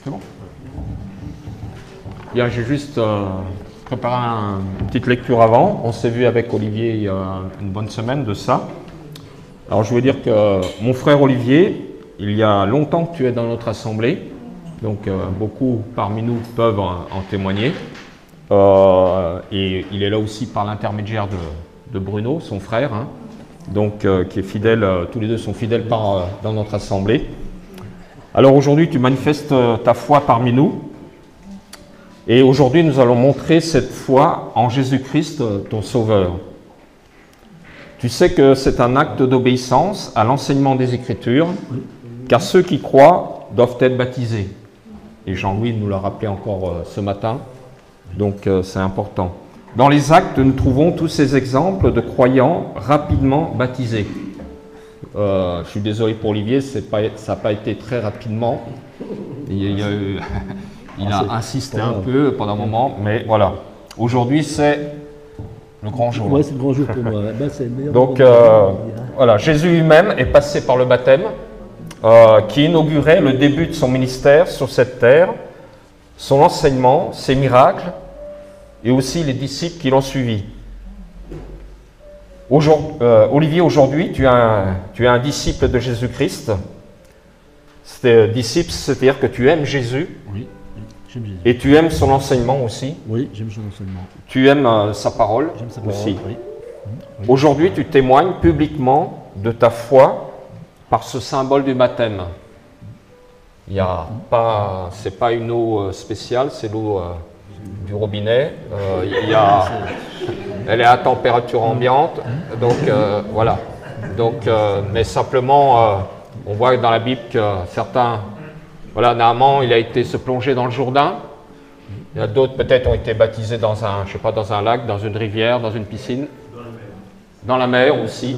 C'est bon? Bien, j'ai juste préparé une petite lecture avant. On s'est vu avec Olivier il y a une bonne semaine de ça. Alors, je veux dire que mon frère Olivier, il y a longtemps que tu es dans notre assemblée. Donc, beaucoup parmi nous peuvent en témoigner. Et il est là aussi par l'intermédiaire de Bruno, son frère, hein, donc qui est fidèle, tous les deux sont fidèles dans notre assemblée. Alors aujourd'hui, tu manifestes ta foi parmi nous. Et aujourd'hui, nous allons montrer cette foi en Jésus-Christ, ton Sauveur. Tu sais que c'est un acte d'obéissance à l'enseignement des Écritures, car ceux qui croient doivent être baptisés. Et Jean-Louis nous l'a rappelé encore ce matin, donc c'est important. Dans les actes, nous trouvons tous ces exemples de croyants rapidement baptisés. Je suis désolé pour Olivier, ça n'a pas été très rapidement. Il a insisté un peu pendant un moment, mais voilà. Aujourd'hui, c'est le grand jour. Oui, c'est le grand jour pour moi. Donc, voilà, Jésus lui-même est passé par le baptême qui inaugurait le début de son ministère sur cette terre, son enseignement, ses miracles et aussi les disciples qui l'ont suivi. Olivier, aujourd'hui, tu es un disciple de Jésus-Christ. Disciple, c'est-à-dire que tu aimes Jésus. Oui, j'aime Jésus. Et tu aimes son enseignement aussi. Oui, j'aime son enseignement. Tu aimes sa parole aussi. Oui. Oui. Aujourd'hui, tu témoignes publiquement de ta foi par ce symbole du baptême. C'est pas une eau spéciale, c'est l'eau du robinet. Elle est à température ambiante, donc voilà. Donc, mais simplement, on voit dans la Bible que certains, voilà, Naaman, il a été se plonger dans le Jourdain. Il y a d'autres peut-être ont été baptisés dans un, je sais pas, dans un lac, dans une rivière, dans une piscine, dans la mer aussi.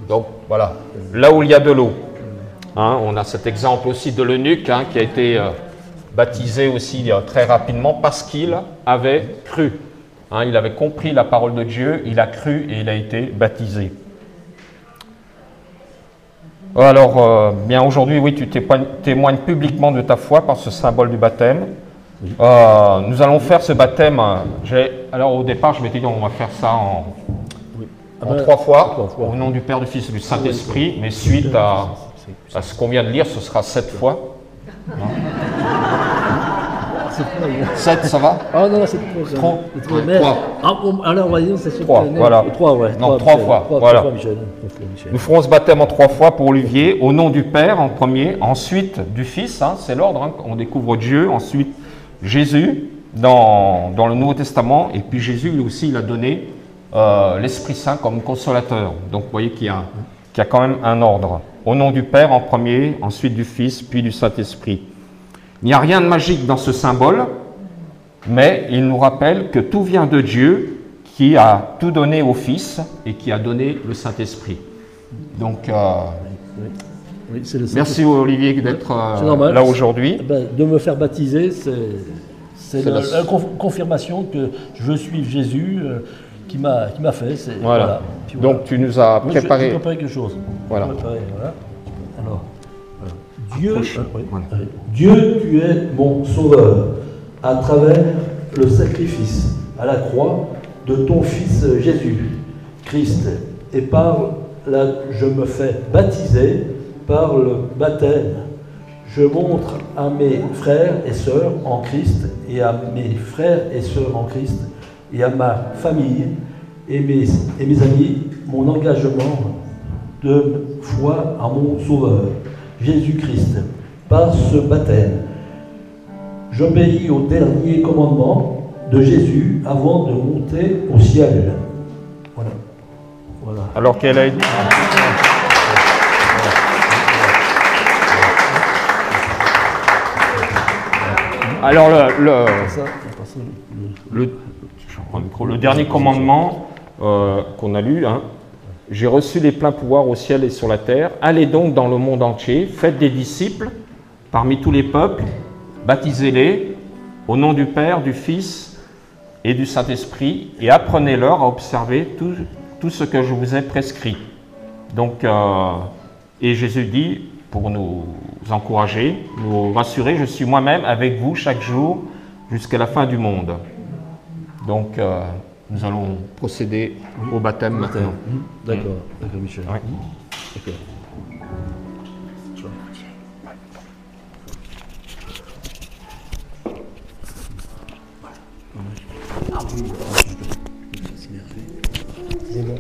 Donc voilà, là où il y a de l'eau. Hein, on a cet exemple aussi de l'eunuque qui a été baptisé aussi très rapidement parce qu'il avait cru. Hein, il avait compris la parole de Dieu, il a cru et il a été baptisé. Alors, bien aujourd'hui, oui, tu témoignes publiquement de ta foi par ce symbole du baptême. Oui. Nous allons faire ce baptême. Alors au départ, je m'étais dit on va faire ça en 3 fois, au nom du Père, du Fils et du Saint-Esprit, mais suite à ce qu'on vient de lire, ce sera 7 fois. 7, ça va? Ah non, c'est trop. 3. Alors on va dire c'est 3, voilà. 3, ouais. Non, 3 fois, voilà. 3, Michel. Nous ferons ce baptême en 3 fois pour Olivier, au nom du Père en premier, ensuite du Fils, hein, c'est l'ordre, hein, on découvre Dieu, ensuite Jésus dans le Nouveau Testament, et puis Jésus lui aussi il a donné l'Esprit Saint comme consolateur. Donc vous voyez qu'il y a quand même un ordre. Au nom du Père en premier, ensuite du Fils, puis du Saint-Esprit. Il n'y a rien de magique dans ce symbole, mais il nous rappelle que tout vient de Dieu qui a tout donné au Fils et qui a donné le Saint-Esprit. Donc, oui, merci Olivier d'être là aujourd'hui. De me faire baptiser, c'est la confirmation que je suis Jésus qui m'a fait. Voilà. Donc tu nous as préparé. J'ai préparé quelque chose. Voilà. Alors, Dieu, tu es mon sauveur à travers le sacrifice à la croix de ton Fils Jésus Christ. Et je me fais baptiser par le baptême. Je montre à mes frères et sœurs en Christ et à mes frères et sœurs en Christ et à ma famille et mes amis mon engagement de foi à mon Sauveur, Jésus-Christ. Par ce baptême, j'obéis au dernier commandement de Jésus avant de monter au ciel. Voilà. Alors qu'elle a été... Alors le dernier commandement qu'on a lu, hein, j'ai reçu les pleins pouvoirs au ciel et sur la terre. Allez donc dans le monde entier, faites des disciples parmi tous les peuples, baptisez-les au nom du Père, du Fils et du Saint-Esprit et apprenez-leur à observer tout ce que je vous ai prescrit. Donc, et Jésus dit, pour nous encourager, nous rassurer. Je suis moi-même avec vous chaque jour jusqu'à la fin du monde. Donc, nous allons procéder au baptême maintenant. D'accord, d'accord, Michel. Oui. D'accord. C'est bon.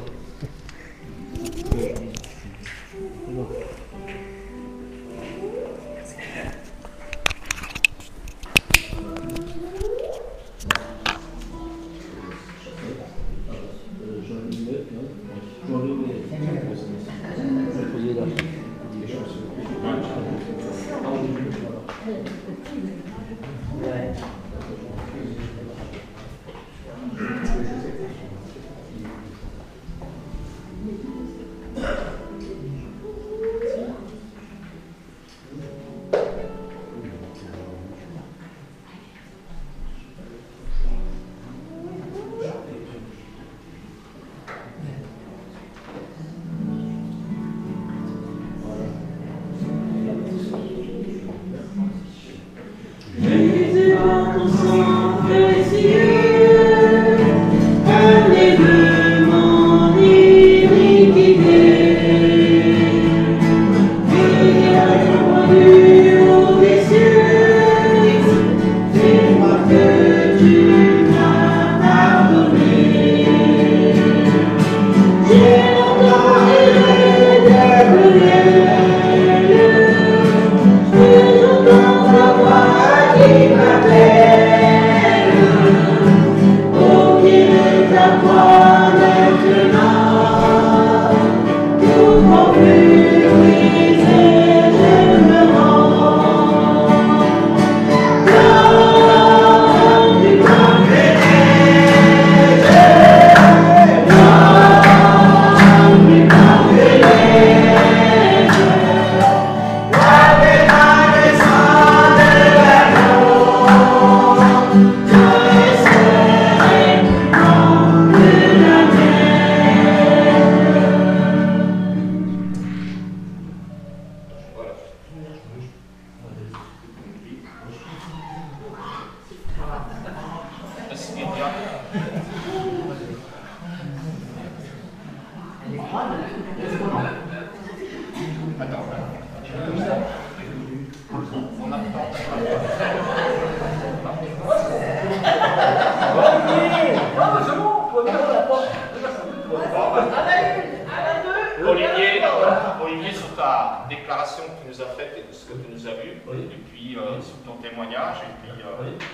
Olivier, sur ta déclaration que tu nous as faite et de ce que tu nous as vu, et puis sur ton témoignage, et puis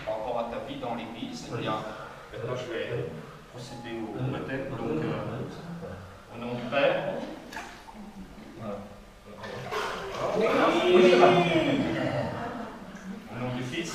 par rapport à ta vie dans l'Église, eh bien, maintenant je vais procéder au baptême. Donc, au nom du Père, au nom du Fils,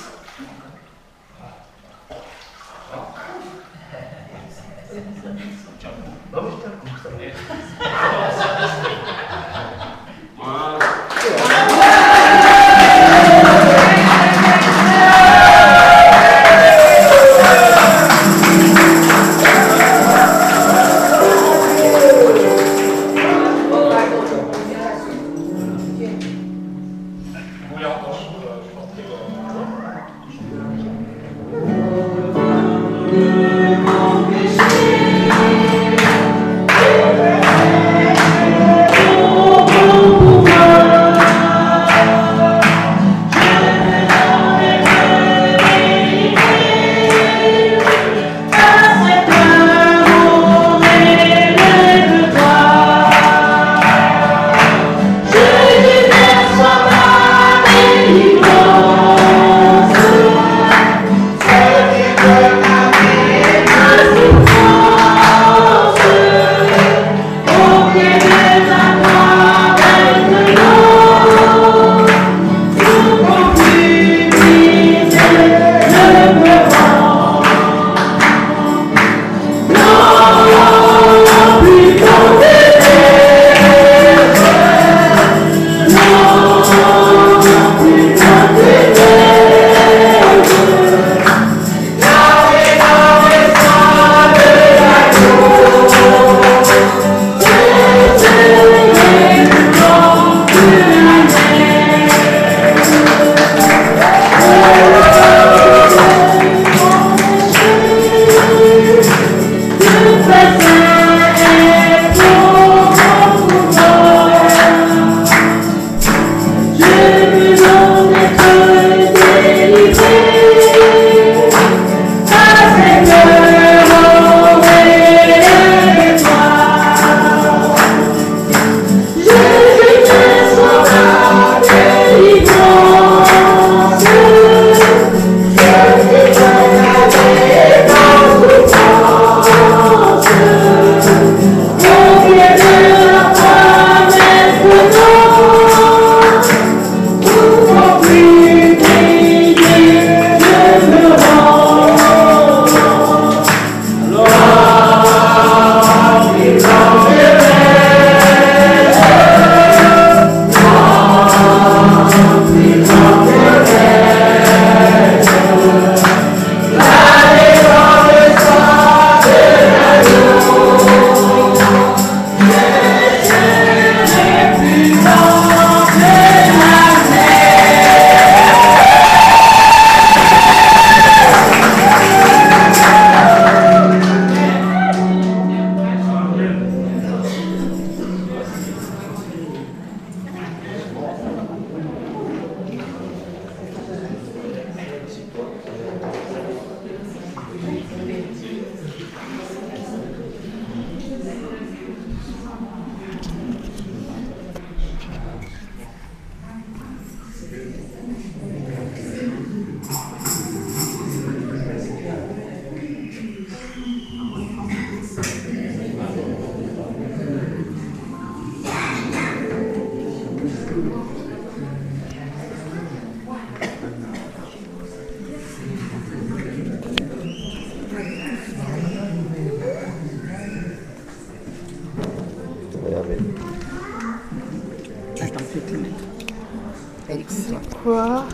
Quoi?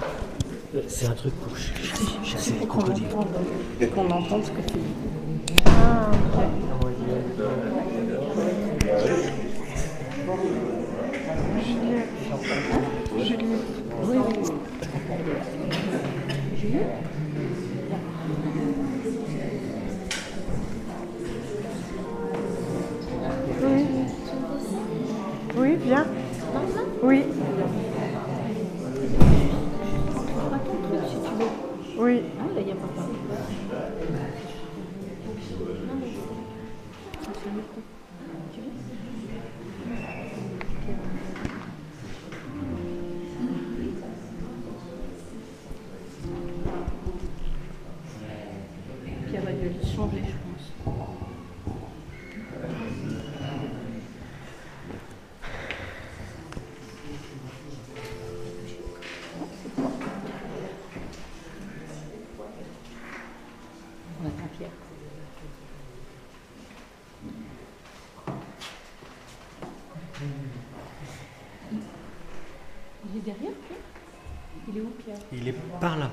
C'est un truc pour chasser les crocodiles. Qu'on entende ce que tu dis. Ah, ok. Juliette. Oui, oui. Juliette? Oui. Oui, viens. Oui. Oui. Ah, là, il n'y a pas parlé. Puis elle va dû changer, je pense. On attend Pierre. Il est derrière, Pierre? Il est où, Pierre? Il est par là.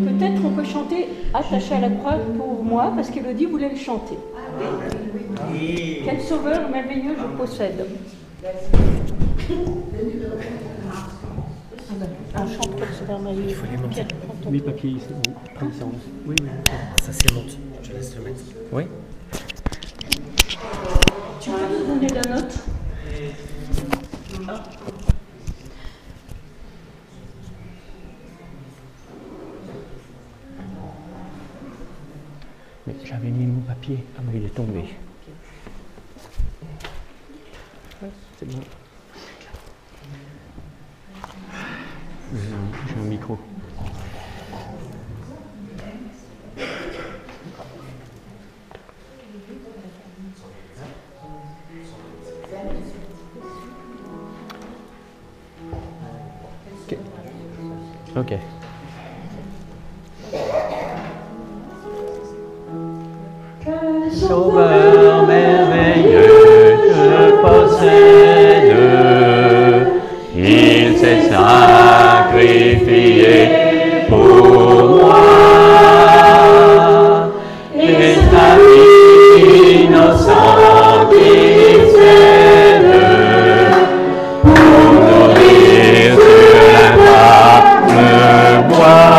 Peut-être on peut chanter Attaché à la croix pour moi, parce qu'Élodie voulait le chanter. Quel sauveur merveilleux je possède. On chante quel sauveur merveilleux. Il faut les monter. Pierre, prends ton- Oui, papier, oui, prends ça. Oui, oui. Ça, c'est monte. Je laisse le mettre. Oui. Tu peux nous donner la note? Mais j'avais mis mon papier. Ah, mais il est tombé. Ouais, c'est bon. J'ai un micro. Ok. Sauveur merveilleux, je possède, il s'est sacrifié pour moi, et sa vie innocente il cède, pour mourir sur l'infâme bois.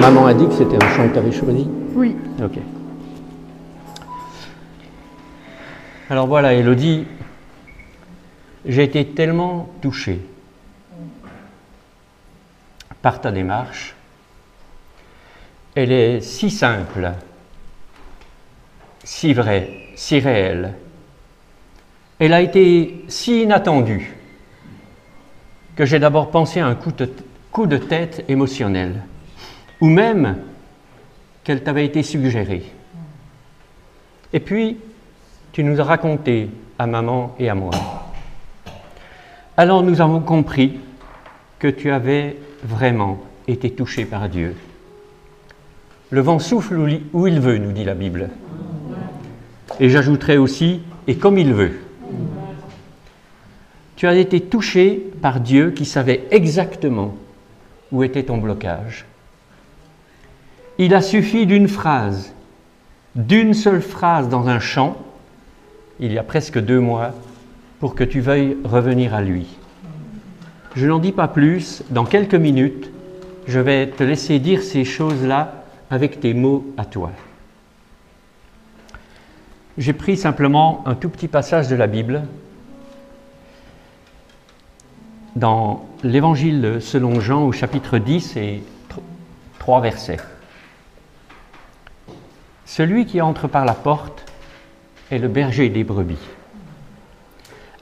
Maman a dit que c'était un chant que tu avais choisi? Oui. Ok. Alors voilà, Élodie, j'ai été tellement touché par ta démarche. Elle est si simple, si vraie, si réelle. Elle a été si inattendue que j'ai d'abord pensé à un coup de tête émotionnel, ou même qu'elle t'avait été suggérée. Et puis, tu nous as raconté à maman et à moi. Alors nous avons compris que tu avais vraiment été touché par Dieu. Le vent souffle où il veut, nous dit la Bible. Et j'ajouterai aussi, et comme il veut. Tu as été touché par Dieu qui savait exactement où était ton blocage. Il a suffi d'une phrase, d'une seule phrase dans un chant, il y a presque 2 mois, pour que tu veuilles revenir à lui. Je n'en dis pas plus, dans quelques minutes, je vais te laisser dire ces choses-là avec tes mots à toi. J'ai pris simplement un tout petit passage de la Bible dans l'Évangile selon Jean au chapitre 10 et 3 versets. Celui qui entre par la porte est le berger des brebis.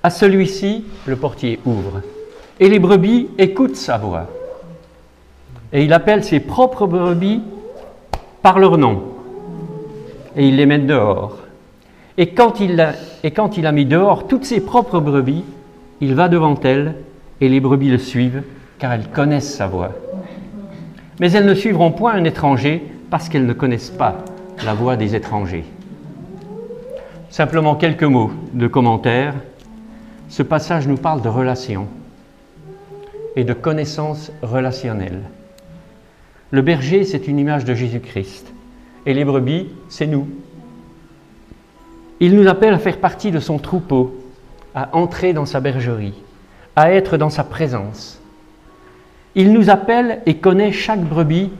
À celui-ci, le portier ouvre, et les brebis écoutent sa voix. Et il appelle ses propres brebis par leur nom, et il les met dehors. Et quand il a mis dehors toutes ses propres brebis, il va devant elles, et les brebis le suivent, car elles connaissent sa voix. Mais elles ne suivront point un étranger, parce qu'elles ne connaissent pas la voix des étrangers. Simplement quelques mots de commentaire. Ce passage nous parle de relations et de connaissances relationnelles. Le berger, c'est une image de Jésus-Christ. Et les brebis, c'est nous. Il nous appelle à faire partie de son troupeau, à entrer dans sa bergerie, à être dans sa présence. Il nous appelle et connaît chaque brebis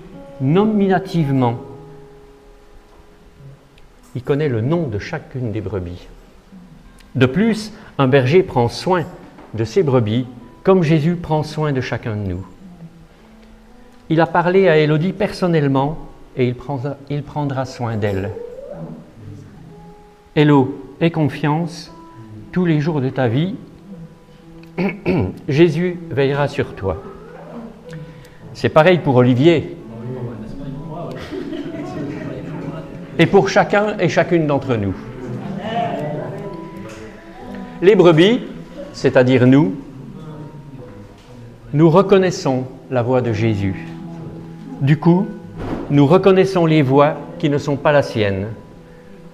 nominativement. Il connaît le nom de chacune des brebis. De plus, un berger prend soin de ses brebis comme Jésus prend soin de chacun de nous. Il a parlé à Élodie personnellement et il prendra soin d'elle. Élo, aie confiance, tous les jours de ta vie, Jésus veillera sur toi. C'est pareil pour Olivier et pour chacun et chacune d'entre nous. Les brebis, c'est-à-dire nous reconnaissons la voix de Jésus. Du coup, nous reconnaissons les voix qui ne sont pas la sienne.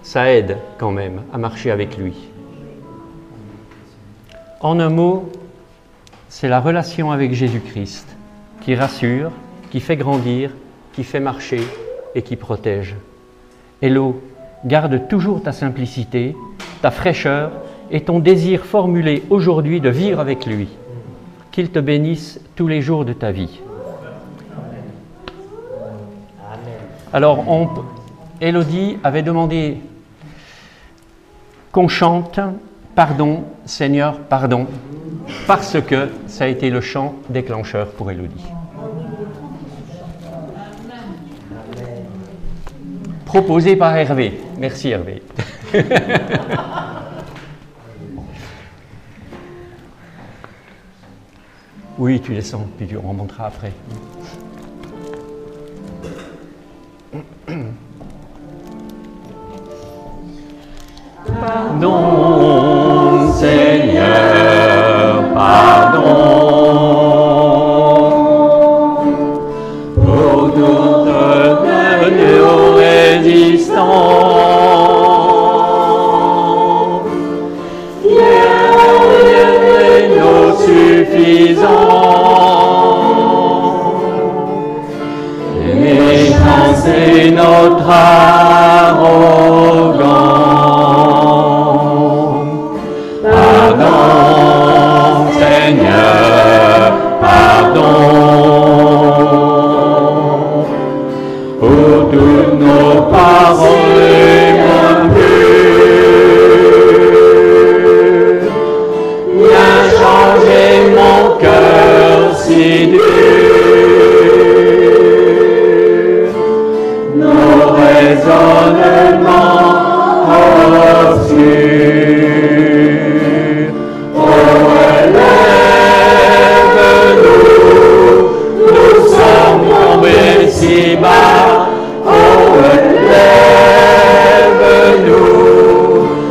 Ça aide quand même à marcher avec lui. En un mot, c'est la relation avec Jésus-Christ qui rassure, qui fait grandir, qui fait marcher et qui protège. Hello, garde toujours ta simplicité, ta fraîcheur et ton désir formulé aujourd'hui de vivre avec lui. Qu'il te bénisse tous les jours de ta vie. Alors, Élodie avait demandé qu'on chante « Pardon, Seigneur, pardon », parce que ça a été le chant déclencheur pour Élodie. Proposé par Hervé. Merci Hervé. Oui, tu descends, puis tu remonteras après. Pardon, Seigneur, pardon, pour toutes nos résistances, et nos suffisances, et notre arrogance. Pardon, Seigneur, pardon, toutes nos paroles impures. Viens changer mon cœur si dur. Nos raisonnements obscurs. Oh, élève-nous, nous sommes tombés si bas. Oh, élève-nous,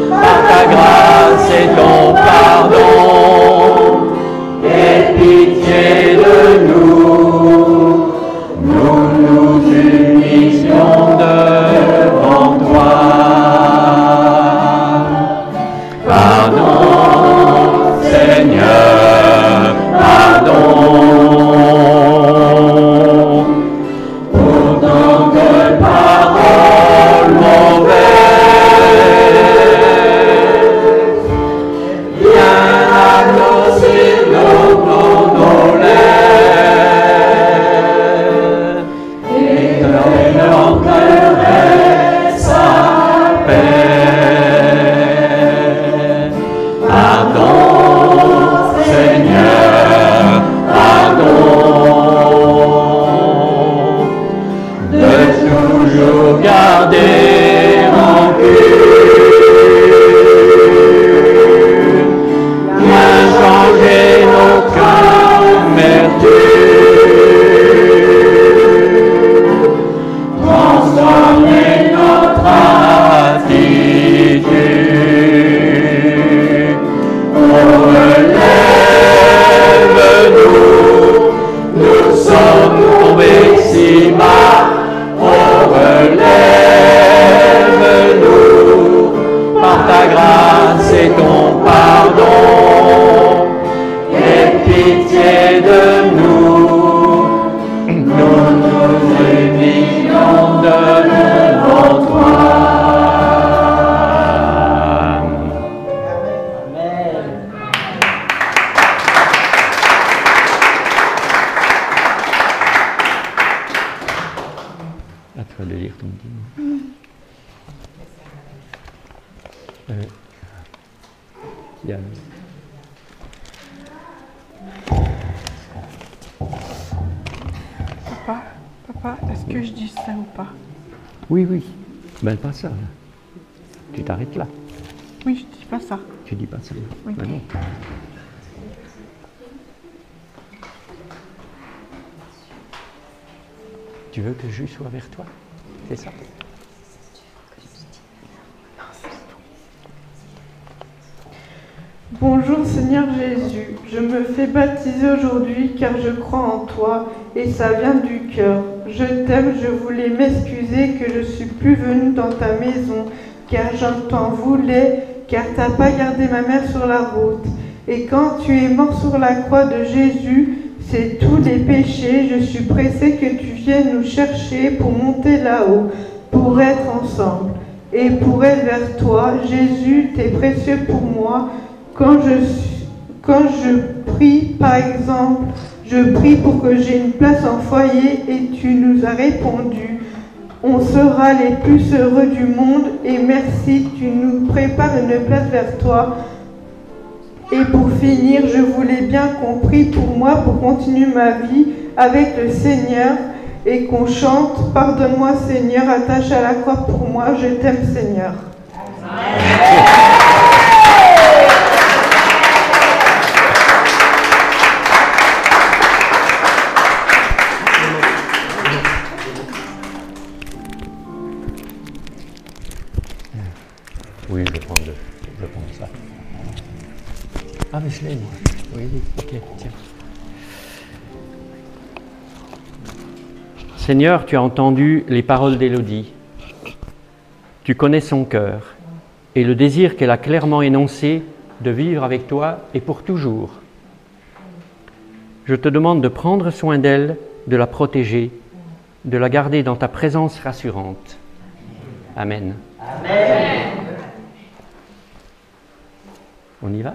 par ta grâce et ton pardon, aie pitié de nous, nous nous humilions devant toi. Pardon, Seigneur, pardon, pour tant de paroles mauvaises. Viens annoncer nos lèvres et donne en cœur sa paix. Pardon, Seigneur, pardon, de toujours garder rancune. Viens changer nos cœurs d'amertume, transformer notre attitude. Oh, élève-nous, nous sommes tombés si bas. Oh, élève-nous, par ta grâce et ton pardon, aie pitié de nous, nous nous humilions devant toi. À toi de lire ton petit mot. Yann. Papa, est-ce que je dis ça ou pas? Oui, oui. Ben pas ça. Là. Tu t'arrêtes là. Oui, je dis pas ça. Tu dis pas ça. Oui. Ben non. Tu veux que je sois vers toi? C'est ça? Bonjour Seigneur Jésus, je me fais baptiser aujourd'hui car je crois en toi et ça vient du cœur. Je t'aime, je voulais m'excuser que je suis plus venue dans ta maison car j'en t'en voulais, car t'as pas gardé ma mère sur la route. Et quand tu es mort sur la croix de Jésus, c'est tous les péchés, je suis pressée que tu viennes nous chercher pour monter là-haut, pour être ensemble. Et pour être vers toi, Jésus, t'es précieux pour moi. Quand je prie, par exemple, je prie pour que j'ai une place en foyer et tu nous as répondu. On sera les plus heureux du monde et merci, tu nous prépares une place vers toi. Et pour finir, je voulais bien qu'on prie pour moi pour continuer ma vie avec le Seigneur et qu'on chante « Pardonne-moi Seigneur, attache à la croix pour moi, je t'aime Seigneur ». Oui, je prends ça. Ah, mais je l'ai, moi. Oui, ok, tiens. Seigneur, tu as entendu les paroles d'Élodie. Tu connais son cœur et le désir qu'elle a clairement énoncé de vivre avec toi et pour toujours. Je te demande de prendre soin d'elle, de la protéger, de la garder dans ta présence rassurante. Amen. Amen. On y va ?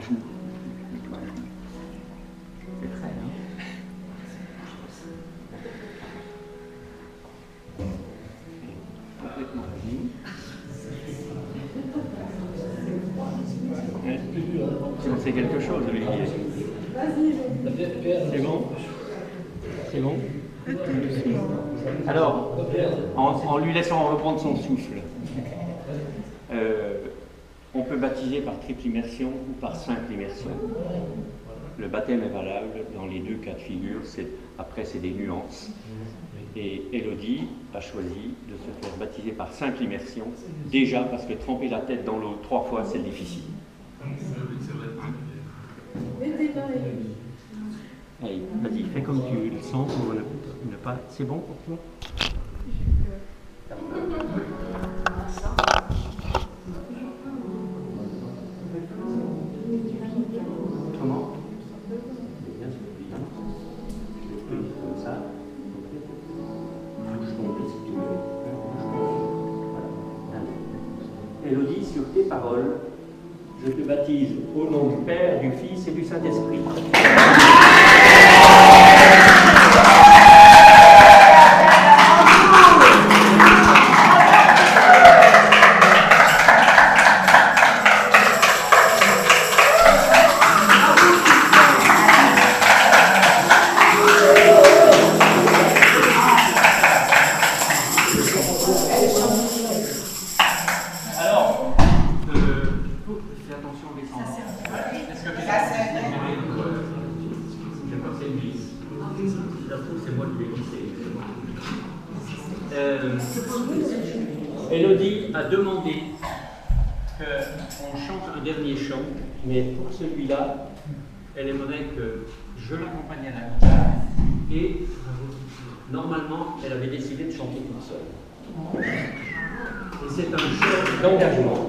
genou. C'est prêt, hein? Complètement revenu. C'est quelque chose, Olivier. C'est bon? C'est bon? Alors, en lui laissant reprendre son souffle, on peut baptiser par triple immersion ou par simple immersion. Le baptême est valable dans les deux cas de figure. Après, c'est des nuances. Et Élodie a choisi de se faire baptiser par simple immersion, déjà parce que tremper la tête dans l'eau 3 fois, c'est difficile. Allez, vas-y, fais comme tu le sens pour ne pas... C'est bon pour toi? Comment? Bien sûr, comme ça. Bouge ton nez si tu veux. Voilà. Élodie, sur tes paroles, je te baptise au nom du Père, du Fils et du Saint-Esprit. Élodie a demandé qu'on chante un dernier chant, mais pour celui-là, elle aimerait que je l'accompagne à la guitare et normalement, elle avait décidé de chanter toute seule. Et c'est un chant d'engagement.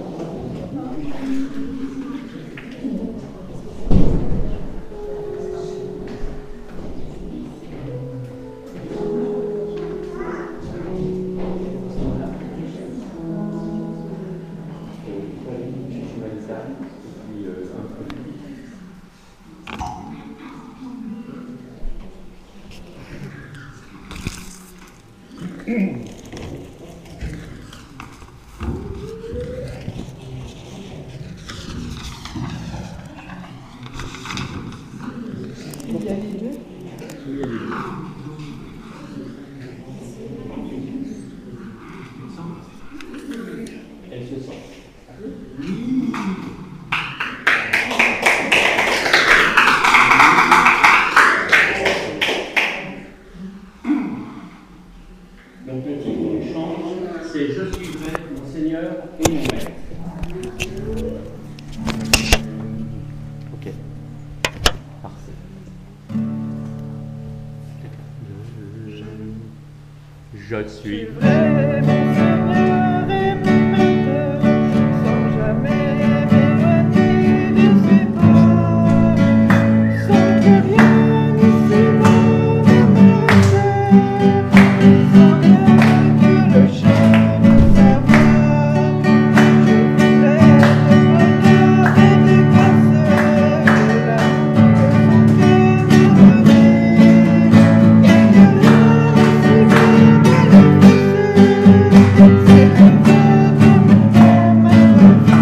Elle se sent. Donc le titre du chant, c'est « Je suivrai mon Seigneur et mon Maître ». Ok, parfait. Je suivrai mon Seigneur et mon Maître, sans jamais m'éloigner de ses pas, sans que rien ici-bas ne m'arrête, sans rien que le chant de sa voix. Je voudrais le regard et des grâces, de l'amour que son cœur m'a donné, et que rien ici-bas ne l'efface. C'est comme ça que mon cœur m'a choisi.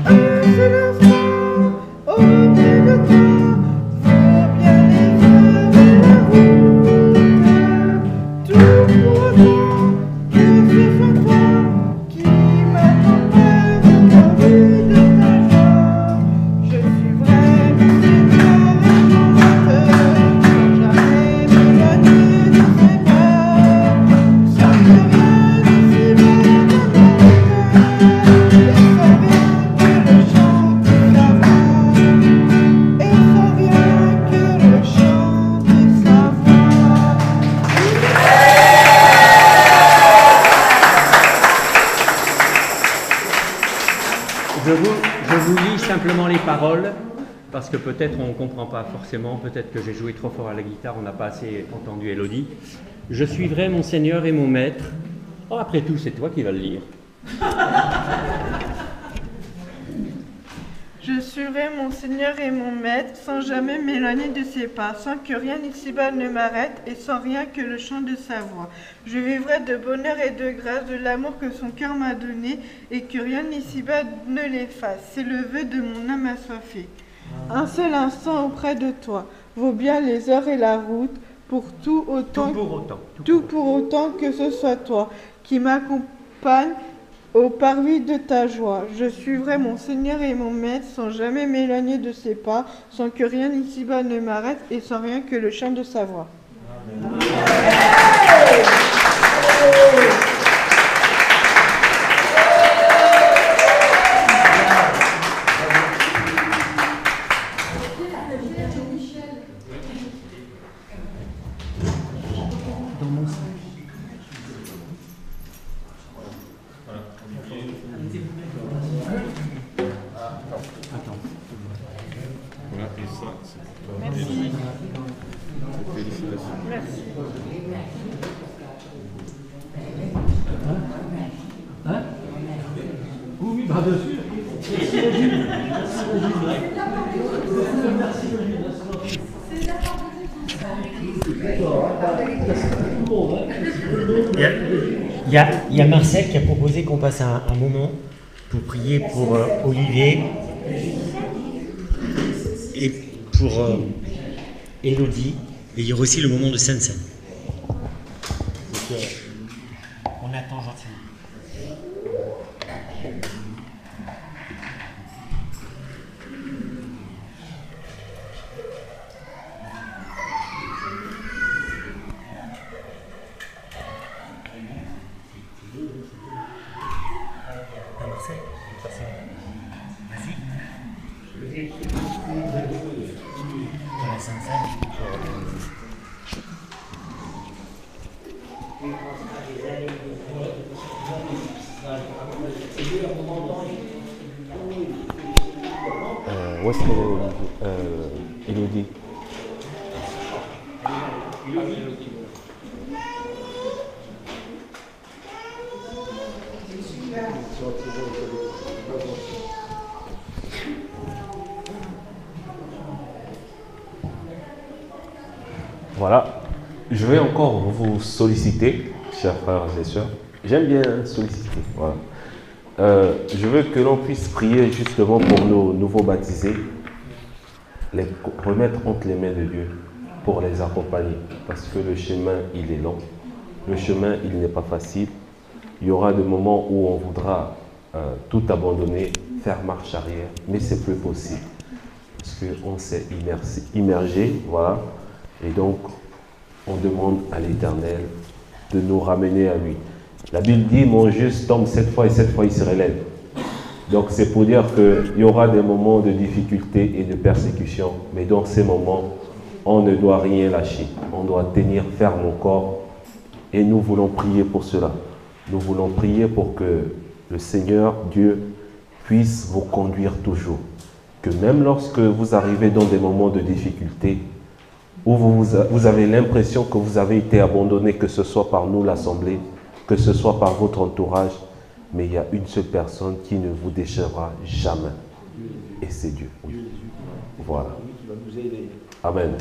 Un seul instant auprès de toi, faut bien les heures et la route. Tout pour autant que ce soit toi qui m'accompagne dans la vie de ta joie. Je suivrai mon Seigneur et mon Maître, sans jamais m'éloigner de ses pas, sans que rien d'ici-bas ne m'arrête, et sans rien que le chant de sa voix, et sans rien que le chant de sa voix. Je vous lis simplement les paroles, parce que peut-être on ne comprend pas forcément, peut-être que j'ai joué trop fort à la guitare, on n'a pas assez entendu Élodie. Je suivrai mon Seigneur et mon Maître. Oh, après tout, c'est toi qui vas le lire. Je suivrai mon Seigneur et mon Maître, sans jamais m'éloigner de ses pas, sans que rien ici-bas ne m'arrête et sans rien que le chant de sa voix. Je vivrai de bonheur et de grâce, de l'amour que son cœur m'a donné, et que rien ici-bas ne l'efface. C'est le vœu de mon âme assoiffée. Un seul instant auprès de toi vaut bien les heures et la route, pour tout pour autant que ce soit toi qui m'accompagne au parvis de ta joie. Je suivrai mon Seigneur et mon Maître sans jamais m'éloigner de ses pas, sans que rien ici-bas ne m'arrête et sans rien que le chant de sa voix. Amen. Il y a Marcel qui a proposé qu'on passe un moment pour prier pour Olivier et pour Élodie. Et il y aura aussi le moment de Sensen. On attend gentiment. Où est-ce qu'elle est, Élodie? Voilà, je vais encore vous solliciter, chers frères et sœurs. J'aime bien solliciter, voilà. Je veux que l'on puisse prier justement pour nos nouveaux baptisés, les remettre entre les mains de Dieu pour les accompagner, parce que le chemin, il est long, le chemin, il n'est pas facile. Il y aura des moments où on voudra tout abandonner, faire marche arrière, mais c'est plus possible, parce qu'on s'est immergé, voilà, et donc on demande à l'Éternel de nous ramener à lui. La Bible dit, mon juste tombe 7 fois et 7 fois il se relève. Donc c'est pour dire qu'il y aura des moments de difficulté et de persécution, mais dans ces moments, on ne doit rien lâcher. On doit tenir ferme encore et nous voulons prier pour cela. Nous voulons prier pour que le Seigneur, Dieu, puisse vous conduire toujours. Que même lorsque vous arrivez dans des moments de difficulté, où vous avez l'impression que vous avez été abandonné, que ce soit par nous, l'Assemblée, que ce soit par votre entourage, mais il y a une seule personne qui ne vous déchirera jamais. Et c'est Dieu. Voilà. Amen.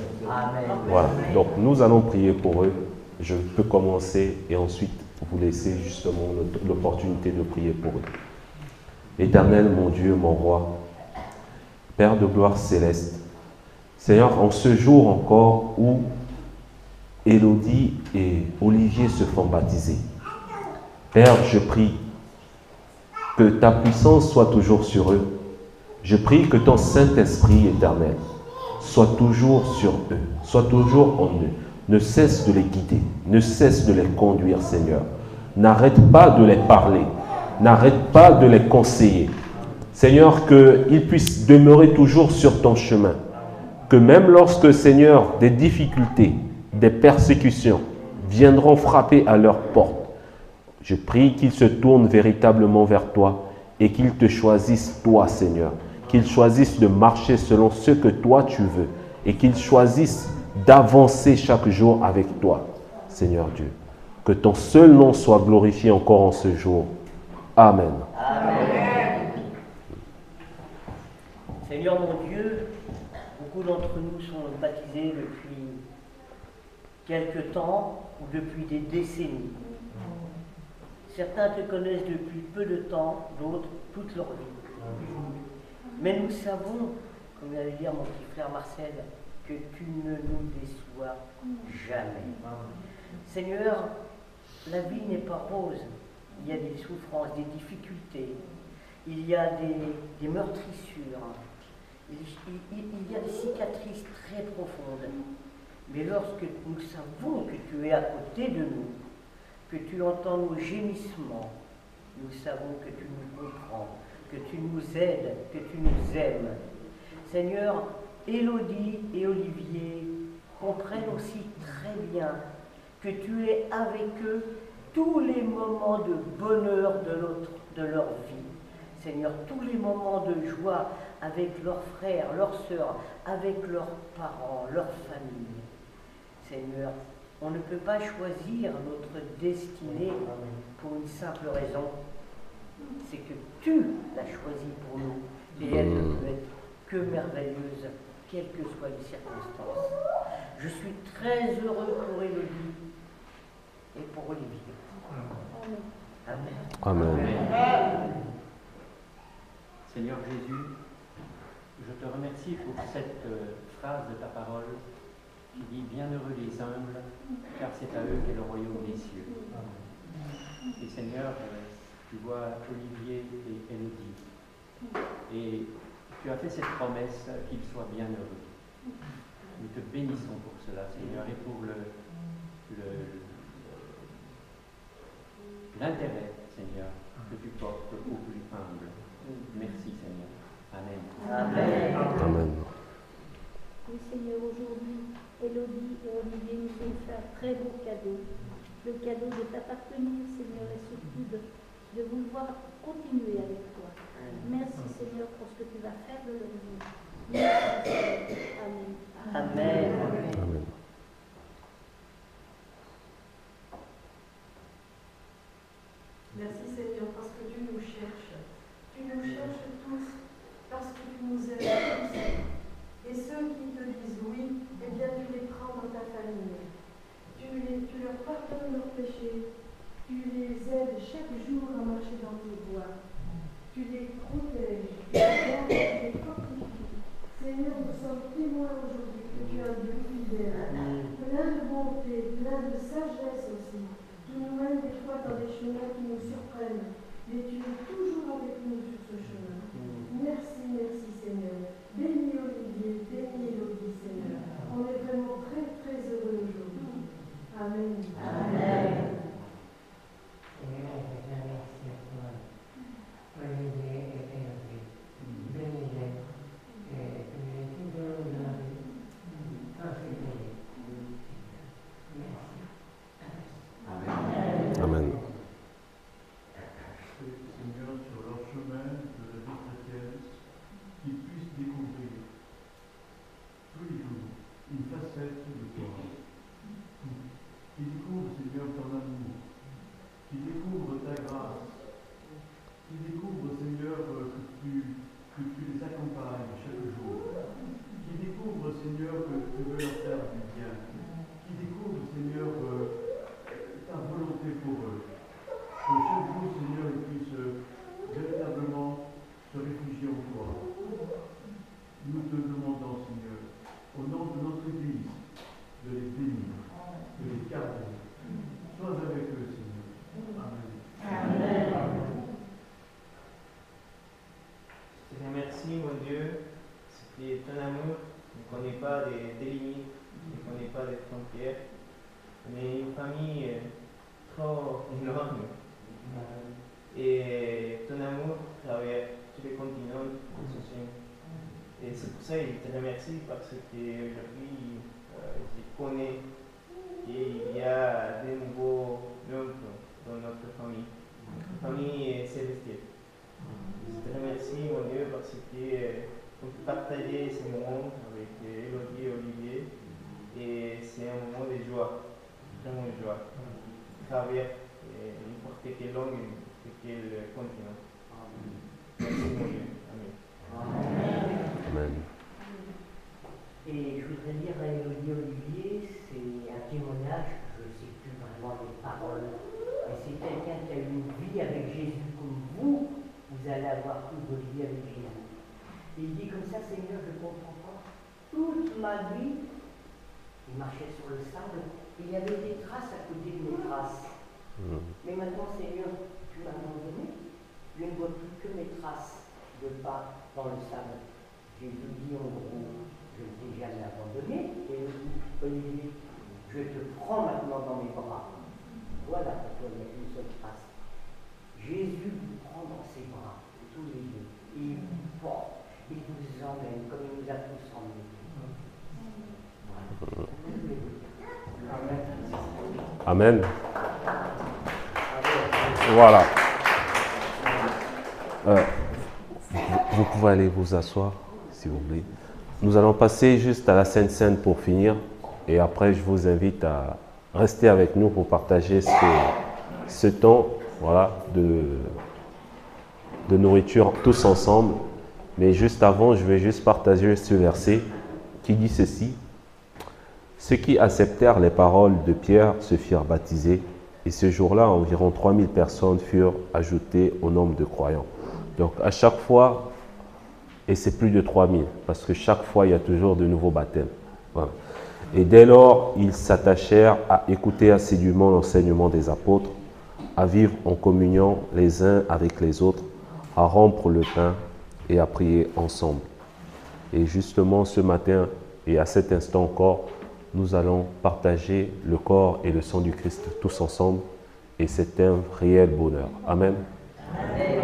Voilà. Donc nous allons prier pour eux. Je peux commencer et ensuite vous laisser justement l'opportunité de prier pour eux. Éternel, mon Dieu, mon roi, Père de gloire céleste, Seigneur, en ce jour encore où Élodie et Olivier se font baptiser, Père, je prie que ta puissance soit toujours sur eux. Je prie que ton Saint-Esprit éternel soit toujours sur eux, soit toujours en eux. Ne cesse de les guider, ne cesse de les conduire, Seigneur. N'arrête pas de les parler, n'arrête pas de les conseiller. Seigneur, qu'ils puissent demeurer toujours sur ton chemin. Que même lorsque, Seigneur, des difficultés, des persécutions viendront frapper à leur porte, je prie qu'ils se tournent véritablement vers toi et qu'ils te choisissent toi, Seigneur. Qu'ils choisissent de marcher selon ce que toi tu veux et qu'ils choisissent d'avancer chaque jour avec toi, Seigneur Dieu. Que ton seul nom soit glorifié encore en ce jour. Amen. Amen. Seigneur mon Dieu, beaucoup d'entre nous sont baptisés depuis quelque temps ou depuis des décennies. Certains te connaissent depuis peu de temps, d'autres toute leur vie. Mais nous savons, comme vient de dire mon petit frère Marcel, que tu ne nous déçois jamais. Seigneur, la vie n'est pas rose. Il y a des souffrances, des difficultés, il y a des meurtrissures, il y a des cicatrices très profondes. Mais lorsque nous savons que tu es à côté de nous, que tu entends nos gémissements, nous savons que tu nous comprends, que tu nous aides, que tu nous aimes. Seigneur, Élodie et Olivier comprennent aussi très bien que tu es avec eux tous les moments de bonheur de leur vie. Seigneur, tous les moments de joie avec leurs frères, leurs sœurs, avec leurs parents, leur famille. Seigneur, on ne peut pas choisir notre destinée pour une simple raison. C'est que tu l'as choisie pour nous. Et elle ne peut être que merveilleuse, quelles que soient les circonstances. Je suis très heureux pour Élodie et pour Olivier. Amen. Amen. Seigneur Jésus, je te remercie pour cette phrase de ta parole qui dit « Bienheureux les humbles, car c'est à eux qu'est le royaume des cieux. » Et Seigneur, tu vois Olivier et Élodie, et tu as fait cette promesse qu'ils soient bienheureux. Nous te bénissons pour cela, Seigneur, et pour l'intérêt, Seigneur, que tu portes au plus humble. Merci, Seigneur. Amen. Amen. Amen. Oui, Seigneur, aujourd'hui, Élodie et Olivier nous ont fait un très beau cadeau. Le cadeau de t'appartenir, Seigneur, et surtout de vouloir continuer avec toi. Merci, Seigneur, pour ce que tu vas faire de leur vie. Merci, Seigneur. Amen. Amen. Amen. Merci Seigneur parce que tu nous cherches. Tu nous cherches tous parce que tu nous aimes tous. Et ceux qui te disent oui, eh bien tu les prends dans ta famille. Tu leur pardonnes leurs péchés. Tu les aides chaque jour à marcher dans tes voies. Tu les protèges, tu les gardes, tu les fortifies. Seigneur, nous sommes témoins aujourd'hui que tu es un Dieu fidèle, plein de bonté, plein de sagesse aussi. Tu nous mènes des fois dans des chemins qui nous surprennent, mais tu es toujours avec nous sur ce chemin. Merci, merci Seigneur. Bénis Olivier, bénis Élodie Seigneur. On est vraiment très très heureux aujourd'hui. Amen. Amen. Seigneur, je te remercie à toi. Olivier et Élodie. Bénis-les. Et bénis tout au long de la vie. Ensuite, merci. Amen. Seigneur, sur leur chemin de la vie chrétienne, qu'ils puissent découvrir tous les jours une facette de toi. Qu'ils découvrent, Seigneur, ton amour. Qu'ils découvrent ta grâce. Qu'ils découvrent, Seigneur, que tu les accompagnes chaque jour. Qu'ils découvrent, Seigneur, que tu veux leur faire du bien. Qu'ils découvrent, Seigneur, ta volonté pour eux. Que chaque jour, Seigneur, ils puissent véritablement se réfugier en toi. Nous te demandons, Seigneur, au nom de notre Église, de les bénir, de les garder. Sois avec eux, Seigneur. Amen. Amen. Je te remercie, mon Dieu, c'était ton amour ne connaît pas des limites, ne connaît pas des frontières. On est une famille trop énorme. Et ton amour traverse tous les continents de ce sein. Et c'est pour ça que je te remercie parce qu'aujourd'hui, je connais qu'il y a de nouveaux membres dans notre famille. Notre famille est célestielle. Je te remercie, mon Dieu, parce que on peut partager ces moments avec Élodie et Olivier. Et c'est un moment de joie, vraiment de joie. Travers n'importe quelle langue, n'importe quel continent. Merci, mon Dieu. Amen. Amen. comme ça, Seigneur, je ne comprends pas. Toute ma vie, il marchait sur le sable, et il y avait des traces à côté de mes traces. Mais maintenant, Seigneur, tu m'as abandonné. Je ne vois plus que mes traces de pas dans le sable. Jésus dit en gros, je ne t'ai jamais abandonné. Et Olivier, je te prends maintenant dans mes bras. Voilà pourquoi il n'y a qu'une seule trace. Jésus vous prend dans ses bras, tous les deux. Il vous porte, il vous emmène comme il nous a tous emmenés. Voilà. Amen. Voilà. Vous pouvez aller vous asseoir, si vous voulez. Nous allons passer juste à la Sainte Seine pour finir. Et après, je vous invite à rester avec nous pour partager ce temps, voilà, de nourriture tous ensemble. Mais juste avant, je vais juste partager ce verset qui dit ceci. Ceux qui acceptèrent les paroles de Pierre se firent baptiser. Et ce jour-là, environ 3000 personnes furent ajoutées au nombre de croyants. Donc à chaque fois, et c'est plus de 3000, parce que chaque fois, il y a toujours de nouveaux baptêmes. Voilà. Et dès lors, ils s'attachèrent à écouter assidûment l'enseignement des apôtres, à vivre en communion les uns avec les autres, à rompre le pain et à prier ensemble. Et justement, ce matin, et à cet instant encore, nous allons partager le corps et le sang du Christ tous ensemble, et c'est un réel bonheur. Amen. Amen.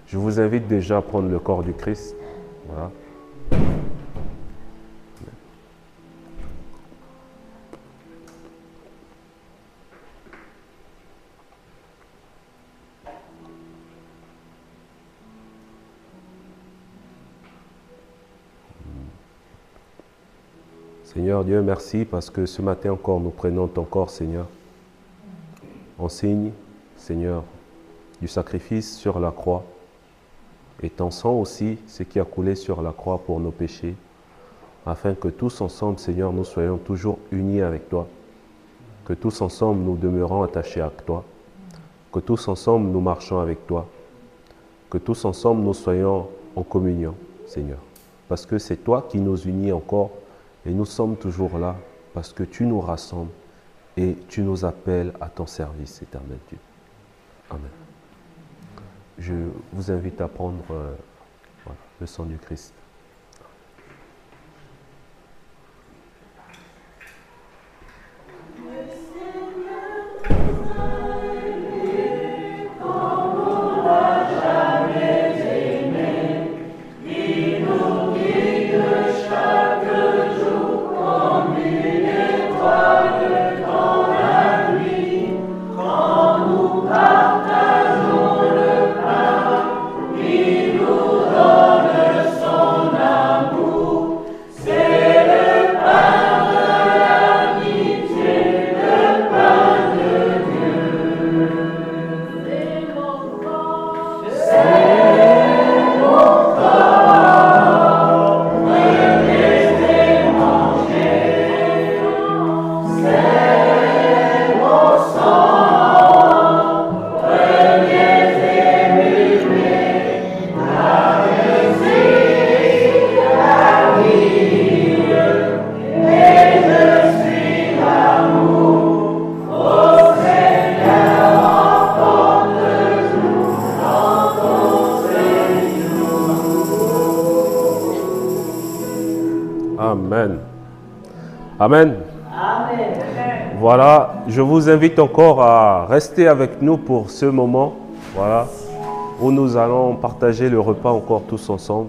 Je vous invite déjà à prendre le corps du Christ. Voilà. Seigneur Dieu, merci parce que ce matin encore nous prenons ton corps, Seigneur, en signe, Seigneur, du sacrifice sur la croix. Et ton sang aussi, ce qui a coulé sur la croix pour nos péchés, afin que tous ensemble, Seigneur, nous soyons toujours unis avec toi, que tous ensemble nous demeurons attachés à toi, que tous ensemble nous marchons avec toi, que tous ensemble nous soyons en communion, Seigneur, parce que c'est toi qui nous unis encore et nous sommes toujours là, parce que tu nous rassembles et tu nous appelles à ton service, éternel Dieu. Amen. Je vous invite à prendre voilà, le sang du Christ. Jamais aimé, il nous guide chaque Amen. Amen. Voilà, je vous invite encore à rester avec nous pour ce moment, voilà, où nous allons partager le repas encore tous ensemble.